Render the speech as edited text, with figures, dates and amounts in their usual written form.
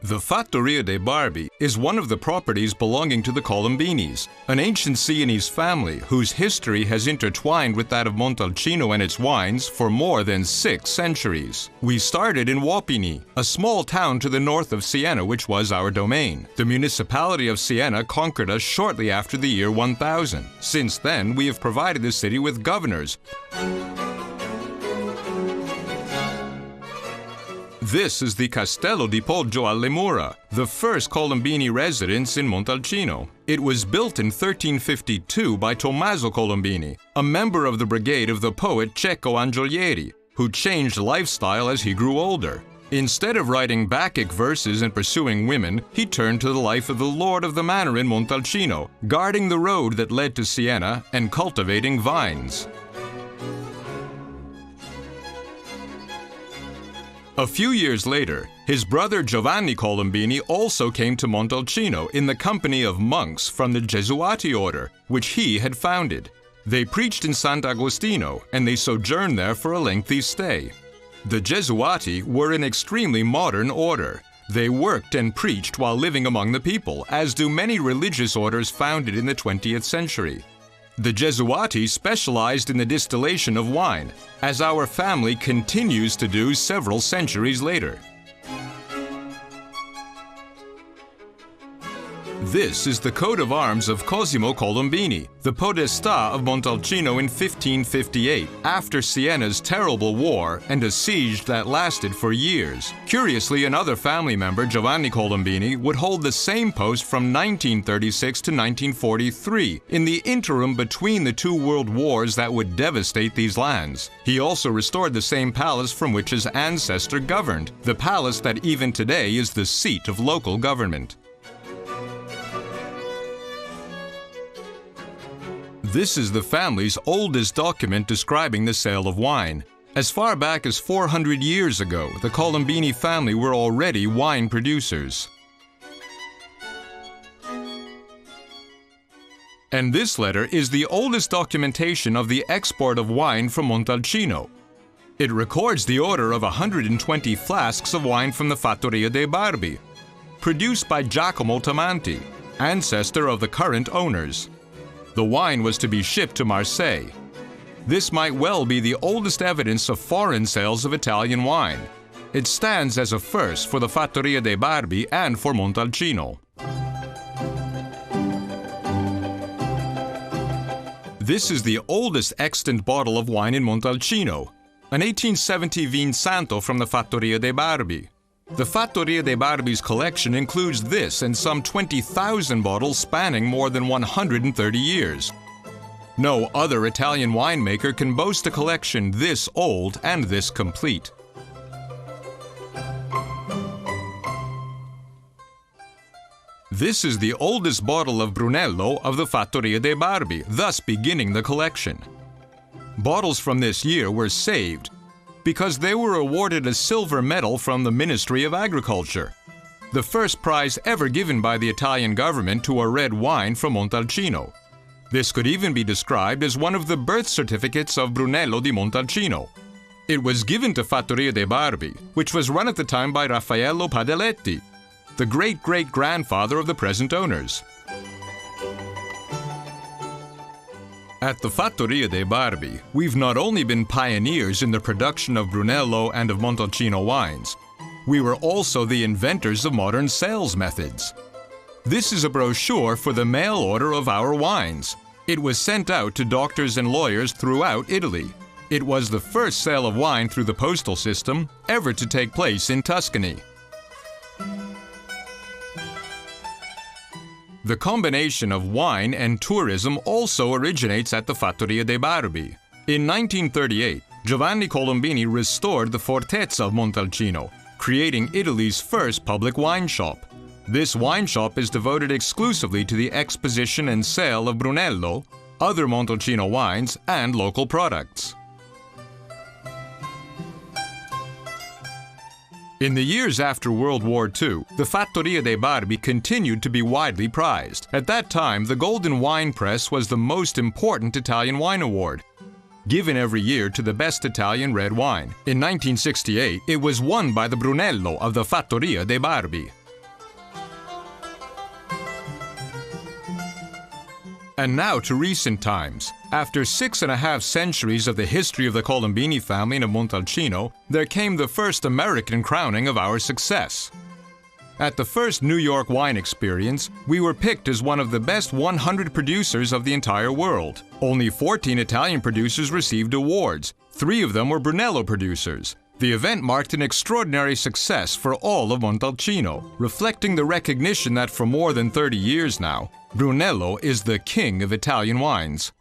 The Fattoria de Barbi is one of the properties belonging to the Colombinis, an ancient Sienese family whose history has intertwined with that of Montalcino and its wines for more than 6 centuries. We started in Wapini, a small town to the north of Siena which was our domain. The municipality of Siena conquered us shortly after the year 1000. Since then, we have provided the city with governors. This is the Castello di Poggio alle Mura, the first Colombini residence in Montalcino. It was built in 1352 by Tommaso Colombini, a member of the brigade of the poet Cecco Angiolieri, who changed lifestyle as he grew older. Instead of writing Bacchic verses and pursuing women, he turned to the life of the lord of the manor in Montalcino, guarding the road that led to Siena and cultivating vines. A few years later, his brother Giovanni Colombini also came to Montalcino in the company of monks from the Gesuati order, which he had founded. They preached in Sant'Agostino, and they sojourned there for a lengthy stay. The Gesuati were an extremely modern order. They worked and preached while living among the people, as do many religious orders founded in the 20th century. The Gesuati specialized in the distillation of wine, as our family continues to do several centuries later. This is the coat of arms of Cosimo Colombini, the Podestà of Montalcino in 1558, after Siena's terrible war and a siege that lasted for years. Curiously, another family member, Giovanni Colombini, would hold the same post from 1936 to 1943, in the interim between the 2 world wars that would devastate these lands. He also restored the same palace from which his ancestor governed, the palace that even today is the seat of local government. This is the family's oldest document describing the sale of wine. As far back as 400 years ago, the Colombini family were already wine producers. And this letter is the oldest documentation of the export of wine from Montalcino. It records the order of 120 flasks of wine from the Fattoria de Barbi, produced by Giacomo Tamanti, ancestor of the current owners. The wine was to be shipped to Marseille. This might well be the oldest evidence of foreign sales of Italian wine. It stands as a first for the Fattoria de Barbi and for Montalcino. This is the oldest extant bottle of wine in Montalcino, an 1870 Vin Santo from the Fattoria de Barbi. The Fattoria de Barbi's collection includes this and some 20,000 bottles spanning more than 130 years. No other Italian winemaker can boast a collection this old and this complete. This is the oldest bottle of Brunello of the Fattoria de Barbi, thus beginning the collection. Bottles from this year were saved because they were awarded a silver medal from the Ministry of Agriculture, the first prize ever given by the Italian government to a red wine from Montalcino. This could even be described as one of the birth certificates of Brunello di Montalcino. It was given to Fattoria de Barbi, which was run at the time by Raffaello Padeletti, the great-great-grandfather of the present owners. At the Fattoria de Barbi, we've not only been pioneers in the production of Brunello and of Montalcino wines, we were also the inventors of modern sales methods. This is a brochure for the mail order of our wines. It was sent out to doctors and lawyers throughout Italy. It was the first sale of wine through the postal system ever to take place in Tuscany. The combination of wine and tourism also originates at the Fattoria de Barbi. In 1938, Giovanni Colombini restored the Fortezza of Montalcino, creating Italy's first public wine shop. This wine shop is devoted exclusively to the exposition and sale of Brunello, other Montalcino wines, and local products. In the years after World War II, the Fattoria de Barbi continued to be widely prized. At that time, the Golden Wine Press was the most important Italian wine award, given every year to the best Italian red wine. In 1968, it was won by the Brunello of the Fattoria de Barbi. And now to recent times. After 6.5 centuries of the history of the Colombini family in Montalcino, there came the first American crowning of our success. At the first New York Wine Experience, we were picked as one of the best 100 producers of the entire world. Only 14 Italian producers received awards. 3 of them were Brunello producers. The event marked an extraordinary success for all of Montalcino, reflecting the recognition that for more than 30 years now, Brunello is the king of Italian wines.